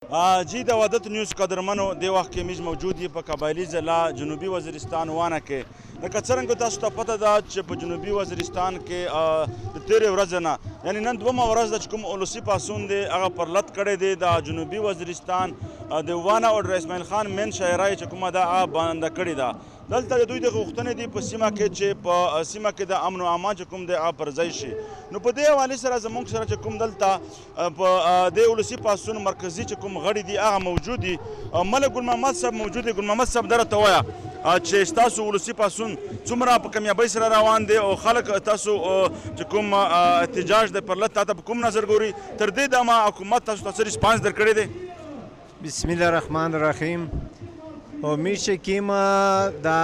جی د وحدت نیوز قدرمنو دې وخت کې موږ موجود یو په قبایلي ضلع جنوبي وزیرستان وانه کې لکه څرنګه تاسو ته پته ده چې په جنوبي وزیرستان کې د تېرې ورځې نه یعنې نن دومه ورځ ده چې کوم اولسي پاڅون دی هغه پرلت کړی دی د جنوبي وزیرستان د وانه او اسماعیل خان مین شاعرۍ چې کومه ده هغه بنده کړې ده دلته د دوی د غوښتنې دي په سیمه کې چې په سیمه کې د امن او امان چې کوم دی هغه پر ځای شي نو په دې حوالې سره زموږ سره چې کوم دلته په دې اولسي پاڅون مرکزي چې کوم غړي دي هغه موجود دي ملک ګل محمد صاحب موجود دی. ګل محمد صاحب دا راته ووایه چې ستاسو ولسي پاڅون څومره په کامیابۍ سره روان دی او خلک تاسو چې کوم احتجاج دی پرلت تا ته په کوم نظر ګوري تر دې دمه حکومت تاسو ته څه ریسپانس درکړی دی؟ بسم الله الرحمن الرحیم. امید شکیم دا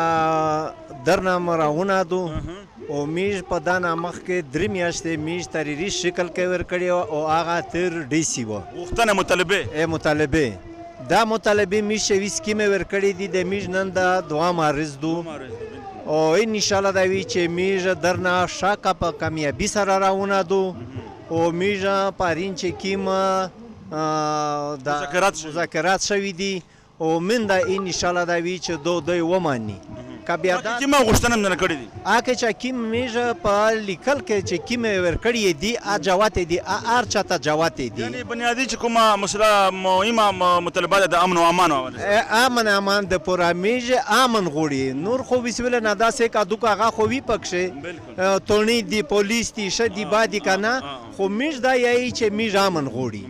درنامه راونادو امید په دا نامخ کې درې میاشتې میش تحریري شکل کې ورکړی او هغه تر ډیسي وه غوښتنه مطالبې دا مطالبې میش 20 کیمې ورکړي دي د میش نن د دوام عرض دو او انشاءالله دا وی چې میش درنه شاکه په کامیابي سره راونادو او میش پارین چې کیم مذاکرات شوي دي او من دا انشاءالله دا وی چې دوی وماني که بیا دا کیمه غوښتنه نه کړې دي هغه چې کیم میژه په لیکل کې چې کیم ورکړی دي ا جوات دي ا ار چاته جوات دي یعنی بنیادی چې کومه مسله مهمه مطالبات د امن او امان امن امان د پورا میژه امن غوړي نور خو بسم الله نه داسې کا دوکا هغه خو وی پکشه تونی دی پولیس دی شدی بادی کنه خو میژ دا یی چې میژ امن غوړي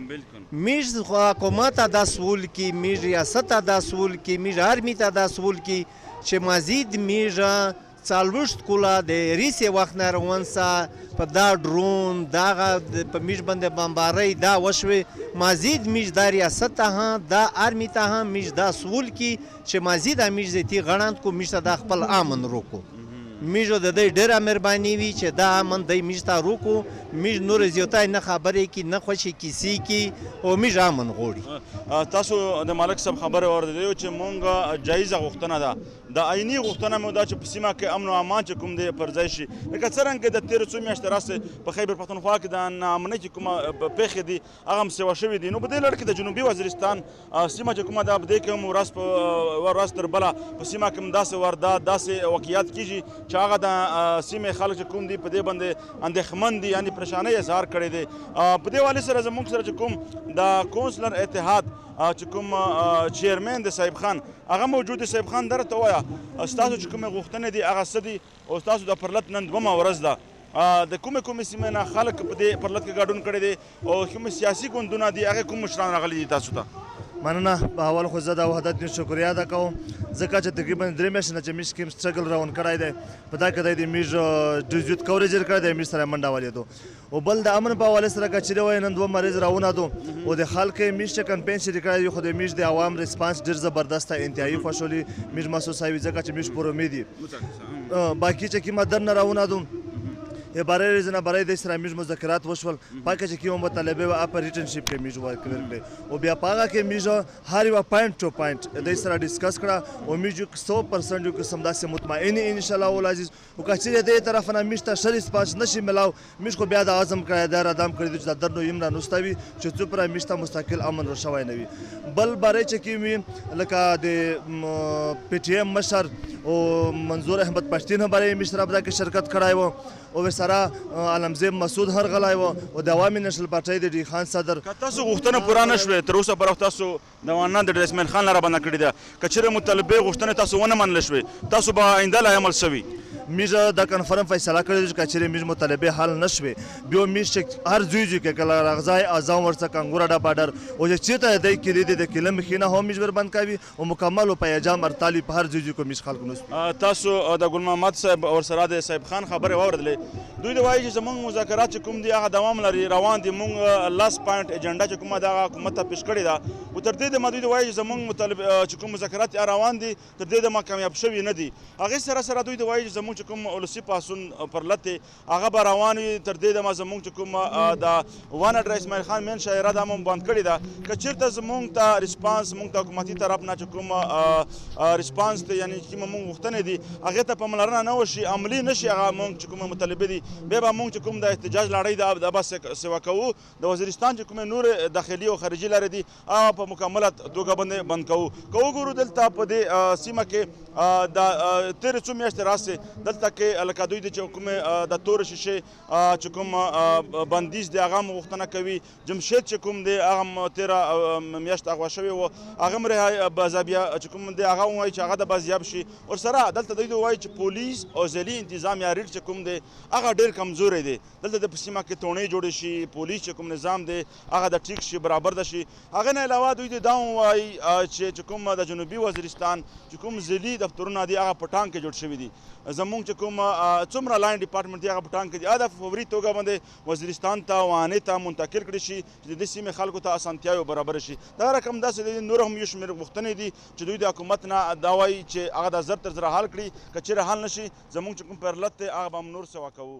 میژ حکومت دا سول کی میژ ریاست دا سول کی میژ آرمی دا سول کی چې مزید میژه څلوېښت کله د ریسې وخت نه روانسه په دا ډرون دغه په میژ باندې بمبارۍ دا وشوې مزید میژ دا ریاست ته هم دا آرمي ته هم میژ دا سول کی چې مزید میژ زیتی غړاند کو میژ ته دا خپل امن روکو میژو د دې ډېره مهرباني وي چې دا امن دی میژ ته روکو میژ نور زیاتی نه خبرې کی نه خوشي کیسې کی او میژ امن غوړي. تاسو د مالک صاحب خبره اوریدلې چې مونږ جایزه غوښتنه ده د عیني غوښتنه مو دا چې په سیمه کې امن او امان چې کوم دی پر ځای شي لکه څرنګه د تېرو څو میاشتې راستې په خیبر پښتونخوا کې د ناامنۍ چې کومه پیښې دي هغه هم سیوا شوي دي نو په دې لړ کې د جنوبي وزیرستان سیمه چې کومه ده په دې کې هم ورځ تر بله په سیمه کې هم داسې واردات داسې واقعیات کېږي چې هغه د سیمې خلک چې کوم دي په دې باندې اندېښمن دي یعنې پریشانۍ اظهار کړی دی. په دې حوالې سره زموږ سره چې کوم د کونسلر اتحاد چې کوم چیرمن دی صاحب خان هغه موجود دی. صاحب خان دا راته ووایه ستاسو چې کومې غوښتنې دي هغه څه دي او ستاسو د پرلت نن دومه ورځ ده د کومې سیمې نه خلک په دې پرلت کې ګډون کړی دی او کوم سیاسي ګوندونه دي هغې کوم مشران راغلي دي تاسو ته؟ مننه. په اول خو زه د وحدت نیوز شکریه ادا کوم ځکه چې تقریبا 3 میاشتې نه چې میژ کې سټرګل راون کړی دی په دا کې د میژ ډېر زیات کوریج یې کړی دی میژ سره منډه والیدو او بل د امن په حوالې سره که چیرې وایي نن 2 مریض راونادو او د خلک یې میژ چې کمپین شروع کړی دی خو د میژ د عوام ریسپانس ډېر زبردست دی انتهایي خوشحالي میژ محسوس وي ځکه چې میژ پر امید دي باقي چې کومه در نه راونادو برای ریزنه برای د سره میژ مذاکرات وشول پاکه چې کوم مطالبه و اپ ریټنشپ کې میژ ورکړل او بیا پاګه کې میژ هر یو پوینټ ټو پوینټ د سره ډیسکس کړه او میژ 100% یو قسم داسې مطمئن ان شاء الله ول عزیز او کچې د طرف نه میژ ته شریس پاس نشي ملاو میژ خو بیا د اعظم کړه د ادم کړی چې درنو یمنا نوستوي چې څو پر میژ ته مستقل امن رشوي نه وي بل برای چې کوم لکه د پی ټی ایم مشر او منظور احمد پښتين برای میژ سره په شرکت کړای وو او سره علمزیب مسعود هرغلی و او د عوامي نشل پارټۍ د ډي خان صدر که تاسو غوښتنه پوره نه شوې تر اوسه پر وخت تاسو د وانه د اسماعیل خان لره بنده کړې ده که چېرې مطالبې غوښتنې تاسو ونه منله شوې تاسو به آینده لا عمل شوي میژ د کنفرم فیصله کړې ده چې که چېرې میژ مطالبې حل نه شوې بیا میژ چې هر ځای کې کله راغځای اعظم ورڅخه انګوره ډا بارډر او چې چېرته دی کلي دی د کلي مخې نه هم میژ وربند کوي او مکمل او پیجام ارتالي په هر ځای کې میژ خلک نوست تاسو د ګل محمد صاحب ورسره د صاحب خان خبرې واورېدلې دوی د وایي چې زموږ مذاکرات چې کوم دي هغه دوام لري روان دي موږ لاس پوینټ ایجنډا چې کومه ده هغه حکومت ته پیش کړې ده او تر دې دمه دوی د وایي چې زموږ مطالب چې کوم مذاکرات روان دي تر دې دمه کامیاب شوي نه دي هغې سره سره دوی د وایي چې زموږ چې کوم ولسي پاڅون پر لته هغه به روان وي تر دې دمه زموږ چې کوم د وانا ډر اسماعیل خان مین شاعره دا هم بند کړې ده که چېرته زموږ ته رسپانس موږ ته حکومتي طرف نه چې کوم رسپانس دی یعنې کومه موږ غوښتنې دي هغې ته پاملرنه نه وشي عملي نه شي هغه موږ چې کومه مطالبې دي بیا به موږ چې کوم د احتجاج لړۍ ده دا به سوا کوو د وزیرستان چې کومې نور داخلي او خارجي لارې دي هغه په مکمله توګه باندې بند کوو که وګورو دلته په دې سیمه کې د تېرې څو میاشتې راسې دلته کې لکه دوی د چې کومې د تورې شیشې چې کوم بندیز دی هغه هم غوښتنه کوي جمشید چې کوم دی هغه هم تېره میاشت اغوا شوی و هغه هم بازابیه چې کوم دی هغه هم وایي چې هغه د بازیاب شي ورسره دلته دوی وایي چې پولیس او ځلي انتظام یا ریډ چې کوم دی هغه ډېر کمزوری دی دلته د په سیمه کې توڼۍ جوړې شي پولیس چې کوم نظام دی هغه د ټیک شي برابر ده شي هغه نه علاوه دوی دا هم وایي چې کوم د جنوبي وزیرستان چې کوم ځلي دفترونه دي هغه په ټانک کې جوړ شوي دي زموږ چې کوم څومره لاین ډپارټمنټ دی هغه په ټانک کې دي هغه د فوري توګه باندې وزیرستان ته وانې ته منتقل کړي شي چې د دې سیمې خلکو ته اسانتیاوې برابره شي دا رقم داسې دی نور هم یو شمېر غوښتنې دي چې دوی د حکومت نه دا وایي چې هغه د زر تر زره حل کړي که چېرې حل نه شي زموږ چې کوم پرلت دی هغه به هم نور سوا کوو